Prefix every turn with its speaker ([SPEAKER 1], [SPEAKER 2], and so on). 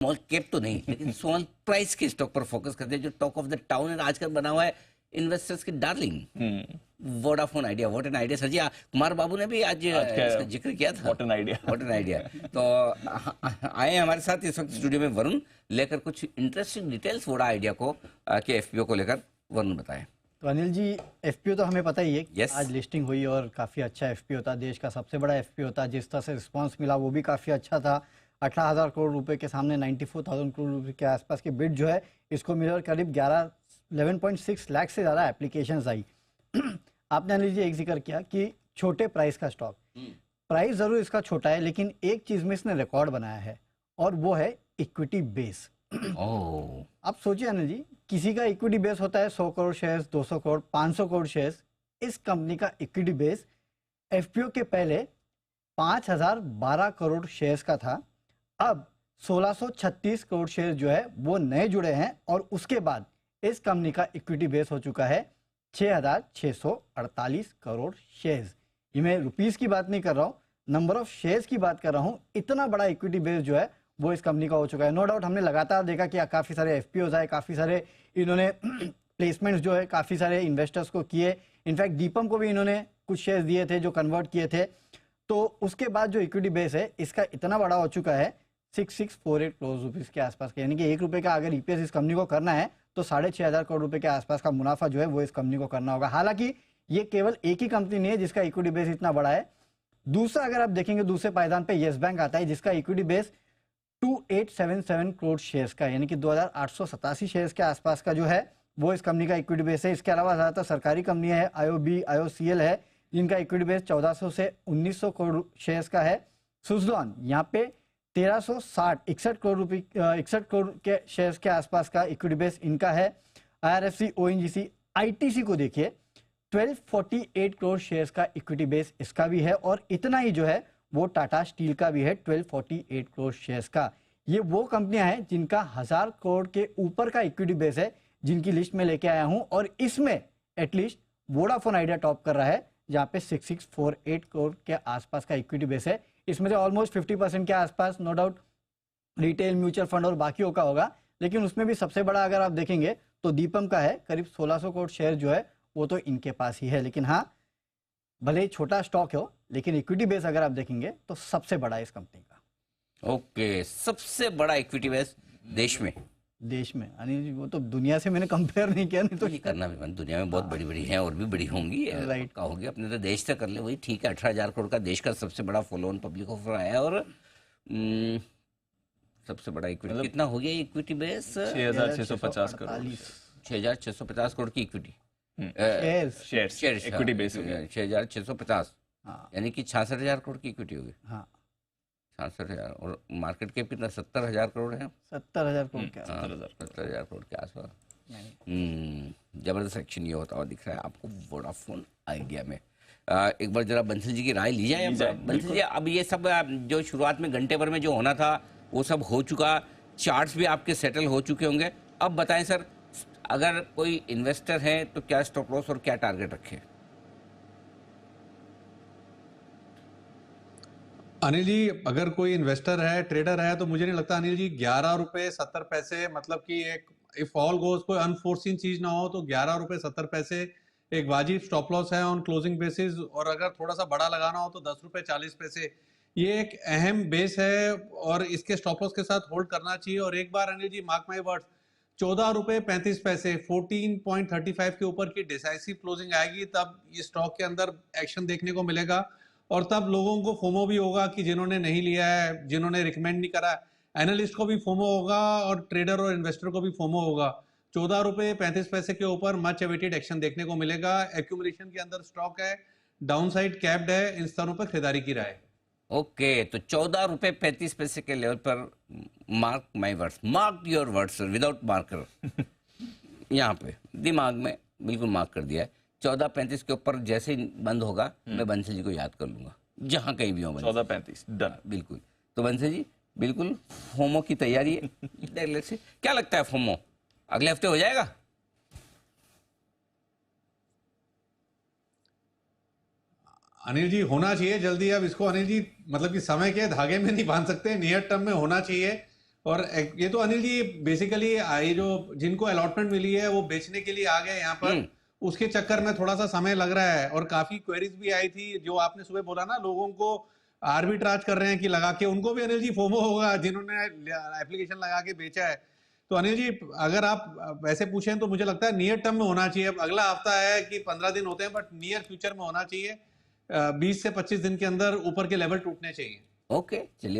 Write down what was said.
[SPEAKER 1] Small cap तो नहीं, लेकिन स्मॉल प्राइस के स्टॉक पर फोकस करते हैं जो टॉक ऑफ द टाउन है, आजकल बना हुआ है इन्वेस्टर्स की darling Vodafone Idea. What an idea sir ji, Kumar Babu ने भी आज इसका जिक्र किया था।
[SPEAKER 2] What an idea,
[SPEAKER 1] what an idea. तो आए हमारे साथ इस वक्त स्टूडियो में वरुण लेकर कुछ इंटरेस्टिंग डिटेल्स वोडा आइडिया को के एफपीओ को लेकर। वरुण बताएं।
[SPEAKER 3] तो अनिल जी, एफपीओ तो हमें पता ही है।
[SPEAKER 1] Yes.
[SPEAKER 3] आज लिस्टिंग हुई और काफ़ी अच्छा एफपीओ था, देश का सबसे बड़ा एफपीओ था। जिस तरह से रिस्पांस मिला वो भी काफ़ी अच्छा था। 18,000 करोड़ रुपए के सामने 94,000 करोड़ रुपए के आसपास की बिड जो है इसको मिलकर करीब 11.6 लाख से ज़्यादा एप्लीकेशंस आई। आपने अनिल जी एक जिक्र किया कि छोटे प्राइस का स्टॉक, प्राइस ज़रूर इसका छोटा है, लेकिन एक चीज़ में इसने रिकॉर्ड बनाया है और वो है इक्विटी बेस। आप सोचिए अनिल जी, किसी का इक्विटी बेस होता है 100 करोड़ शेयर्स, 200 करोड़, 500 करोड़ शेयर्स। इस कंपनी का इक्विटी बेस एफपीओ के पहले 5,012 करोड़ शेयर्स का था। अब 1636 करोड़ शेयर जो है वो नए जुड़े हैं और उसके बाद इस कंपनी का इक्विटी बेस हो चुका है 6,648 करोड़ शेयर्स। ये मैं रुपीस की बात नहीं कर रहा हूँ, नंबर ऑफ शेयर्स की बात कर रहा हूँ। इतना बड़ा इक्विटी बेस जो है वो इस कंपनी का हो चुका है। नो डाउट हमने लगातार देखा कि काफ़ी सारे एफपीओज आए, काफ़ी सारे इन्होंने प्लेसमेंट्स जो है काफ़ी सारे इन्वेस्टर्स को किए। इनफैक्ट दीपम को भी इन्होंने कुछ शेयर्स दिए थे जो कन्वर्ट किए थे। तो उसके बाद जो इक्विटी बेस है इसका इतना बड़ा हो चुका है 6648 करोड़ रुपीस के आसपास का, यानी कि ₹1 का अगर ईपीएस इस कंपनी को करना है तो 6,500 करोड़ रुपए के आसपास का मुनाफा जो है वो इस कंपनी को करना होगा। हालांकि ये केवल एक ही कंपनी नहीं है जिसका इक्विटी बेस इतना बड़ा है। दूसरा अगर आप देखेंगे, दूसरे पायदान पे येस बैंक आता है जिसका इक्विटी बेस 2877 करोड़ शेयर्स का, यानी कि 2,887 शेयर्स के आसपास का जो है वो इस कंपनी का इक्विटी बेस है। इसके अलावा ज़्यादातर सरकारी कंपनी है, आईओबी, आईओसीएल है, जिनका इक्विटी बेस 1400 से 1900 करोड़ शेयर्स का है। सुजलॉन यहाँ पे 61 करोड़ के शेयर्स के आसपास का इक्विटी बेस इनका है। आईआरएफसी, ओएनजीसी, आईटीसी को देखिए 1248 करोड़ शेयर्स का इक्विटी बेस इसका भी है। और इतना ही जो है वो टाटा स्टील का भी है 1248 करोड़ शेयर्स का। ये वो कंपनियां हैं जिनका 1000 करोड़ के ऊपर का इक्विटी बेस है, जिनकी लिस्ट में लेके आया हूं। और इसमें एटलीस्ट वोडाफोन आइडिया टॉप कर रहा है जहां पे 6648 करोड़ के आसपास का इक्विटी बेस है। इसमें से ऑलमोस्ट 50% के आसपास no doubt retail, mutual fund और बाकियों का होगा, लेकिन उसमें भी सबसे बड़ा अगर आप देखेंगे तो दीपम का है। करीब 1600 करोड़ शेयर जो है वो तो इनके पास ही है। लेकिन हाँ, भले ही छोटा स्टॉक हो, लेकिन इक्विटी बेस अगर आप देखेंगे तो सबसे बड़ा है इस कंपनी का।
[SPEAKER 1] ओके, सबसे बड़ा इक्विटी बेस देश में
[SPEAKER 3] अनिल जी, वो तो दुनिया से मैंने कंपेयर नहीं किया, नहीं तो
[SPEAKER 1] नहीं करना भी मन, दुनिया में बहुत बड़ी बड़ी हैं और भी बड़ी होंगी।
[SPEAKER 3] राइट
[SPEAKER 1] का होगी, अपने तो देश से कर ले वही ठीक है। 18,000 करोड़ का देश का सबसे बड़ा फॉलो ऑन पब्लिक ऑफर आया और सबसे बड़ा इक्विटी कितना हो गया इक्विटी बेस?
[SPEAKER 2] 6,650 करोड़,
[SPEAKER 1] 6,650 करोड़ की इक्विटी
[SPEAKER 2] शेयर्स इक्विटी बेस हो गया
[SPEAKER 1] 6,650,
[SPEAKER 3] हाँ,
[SPEAKER 1] यानी कि 66,000 करोड़ की इक्विटी होगी।
[SPEAKER 3] हाँ
[SPEAKER 1] 66,000 और मार्केट कैप कितना? 70,000 करोड़ है।
[SPEAKER 3] 70,000 करोड़ के
[SPEAKER 1] 70,000 करोड़ के आसपास। जबरदस्त एक्शन ये होता हुआ दिख रहा है आपको वोडाफोन आइडिया में। एक बार जरा बंसल जी की राय ली जाए। बंसल जी, अब ये सब जो शुरुआत में घंटे भर में जो होना था वो सब हो चुका, चार्ट्स भी आपके सेटल हो चुके होंगे। अब बताएं सर, अगर कोई इन्वेस्टर है तो क्या स्टॉप लॉस और क्या टारगेट रखे?
[SPEAKER 4] अनिल जी, अगर कोई इन्वेस्टर है, ट्रेडर है, तो मुझे नहीं लगता अनिल जी 11 रुपए 70 पैसे, मतलब कि एक इफ ऑल गोज, कोई अनफोर्सिन चीज ना हो तो 11 रुपए 70 पैसे एक वाजिब स्टॉप लॉस है ऑन क्लोजिंग बेसिस। और अगर थोड़ा सा बड़ा लगाना हो तो 10 रुपए 40 पैसे, ये एक अहम बेस है और इसके स्टॉप लॉस के साथ होल्ड करना चाहिए। और एक बार Anil ji mark my words, 14 रुपए 35 पैसे 14.35 के ऊपर की डिसाइसिव क्लोजिंग आएगी तब ये स्टॉक के अंदर एक्शन देखने को मिलेगा। और तब लोगों को फोमो भी होगा कि जिन्होंने नहीं लिया है, जिन्होंने रिकमेंड नहीं करा, एनालिस्ट को भी फोमो होगा और ट्रेडर और इन्वेस्टर को भी फोमो होगा। 14 रुपए 35 पैसे के ऊपर मच अवेटेड एक्शन देखने को मिलेगा। एक्यूमुलेशन के अंदर स्टॉक है, डाउनसाइड कैप्ड है, इन स्थानों पर खरीदारी की राय।
[SPEAKER 1] ओके, तो 14 रुपए 35 पैसे के लेवल पर mark my words, mark your words without marker यहाँ पे दिमाग में बिल्कुल मार्क कर दिया है। 14.35 के ऊपर जैसे ही बंद होगा मैं बंसल जी को याद कर लूंगा, जहां कहीं भी हो।
[SPEAKER 2] 14.35 डन,
[SPEAKER 1] बिल्कुल। तो बंसल जी बिल्कुल फोमो की तैयारी है। क्या लगता है फोमो अगले हफ्ते हो जाएगा?
[SPEAKER 4] अनिल जी होना चाहिए जल्दी। अब इसको अनिल जी मतलब कि समय के धागे में नहीं बांध सकते, नियर टर्म में होना चाहिए। और ये तो अनिल जी बेसिकली ये जो जिनको अलॉटमेंट मिली है वो बेचने के लिए आ गए यहाँ पर, उसके चक्कर में थोड़ा सा समय लग रहा है। और काफी क्वेरीज भी आई थी जो आपने सुबह बोला ना, लोगों को आर्बिट्राज कर रहे हैं कि लगा के, उनको भी अनिल जी फोमो होगा जिन्होंने एप्लीकेशन लगा के बेचा है। तो अनिल जी अगर आप वैसे पूछें तो मुझे लगता है नियर टर्म में होना चाहिए। अब अगला हफ्ता है कि 15 दिन होते हैं, बट नियर फ्यूचर में होना चाहिए। 20 से 25 दिन के अंदर ऊपर के लेवल टूटने चाहिए।
[SPEAKER 1] ओके, चलिए।